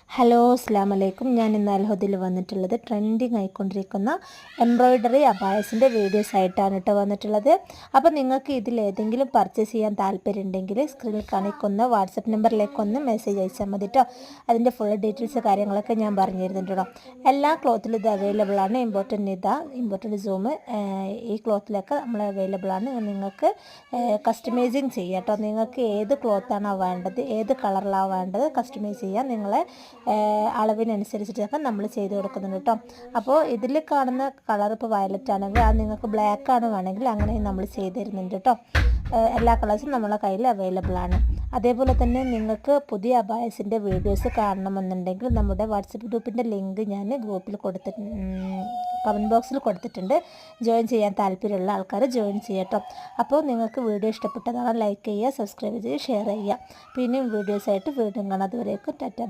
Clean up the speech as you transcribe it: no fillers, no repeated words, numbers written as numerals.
Hello അസ്സലാമു അലൈക്കും. ഞാൻ ഇന്ന് അൽഹുദയിൽ വന്നിട്ടുള്ളത് ട്രെൻഡിങ് ആയിക്കൊണ്ടിരിക്കുന്ന എംബ്രോയ്ഡറി അബായസിൻ്റെ വീഡിയോസ് ആയിട്ടാണ് വന്നിട്ടുള്ളത്. അപ്പോൾ നിങ്ങൾക്ക് ഇതിലേതെങ്കിലും പർച്ചേസ് ചെയ്യാൻ താല്പര്യമുണ്ടെങ്കിൽ സ്ക്രീനിൽ കാണിക്കുന്ന വാട്സപ്പ് നമ്പറിലേക്കൊന്ന് മെസ്സേജ് അയച്ചാൽ മതി കേട്ടോ. അതിൻ്റെ ഫുൾ ഡീറ്റെയിൽസ് കാര്യങ്ങളൊക്കെ ഞാൻ പറഞ്ഞു തരുന്നുണ്ട് കേട്ടോ. എല്ലാ ക്ലോത്തിലും ഇത് അവൈലബിൾ ആണ്. ഇമ്പോർട്ടൻ്റ് സൂം ഈ ക്ലോത്തിലൊക്കെ നമ്മൾ അവൈലബിൾ ആണ്. നിങ്ങൾക്ക് കസ്റ്റമൈസിങ് ചെയ്യാം കേട്ടോ. നിങ്ങൾക്ക് ഏത് ക്ലോത്താണോ വേണ്ടത്, ഏത് കളറിലാണ് വേണ്ടത് കസ്റ്റമൈസ് ചെയ്യാൻ നിങ്ങളെ അളവിനനുസരിച്ചിട്ടൊക്കെ നമ്മൾ ചെയ്ത് കൊടുക്കുന്നുണ്ട് കേട്ടോ. അപ്പോൾ ഇതിൽ കാണുന്ന കളർ ഇപ്പോൾ വയലറ്റ് ആണെങ്കിൽ അത് നിങ്ങൾക്ക് ബ്ലാക്ക് ആണ് വേണമെങ്കിൽ അങ്ങനെ നമ്മൾ ചെയ്ത് തരുന്നുണ്ട് കേട്ടോ. എല്ലാ കളേഴ്സും നമ്മളെ കയ്യിൽ അവൈലബിൾ ആണ്. അതേപോലെ തന്നെ നിങ്ങൾക്ക് പുതിയ അബായസിൻ്റെ വീഡിയോസ് കാണണമെന്നുണ്ടെങ്കിൽ നമ്മുടെ വാട്സപ്പ് ഗ്രൂപ്പിൻ്റെ ലിങ്ക് ഞാൻ ഗ്രൂപ്പിൽ കമൻറ്റ് ബോക്സിൽ കൊടുത്തിട്ടുണ്ട്. ജോയിൻ ചെയ്യാൻ താല്പര്യമുള്ള ആൾക്കാർ ജോയിൻ ചെയ്യട്ടോ. അപ്പോൾ നിങ്ങൾക്ക് വീഡിയോ ഇഷ്ടപ്പെട്ടതാണ് ലൈക്ക് ചെയ്യുക, സബ്സ്ക്രൈബ് ചെയ്യുക, ഷെയർ ചെയ്യുക. പിന്നെയും വീഡിയോസായിട്ട് വീണ്ടും കാണാം. അതുവരേക്കും ടാറ്റ.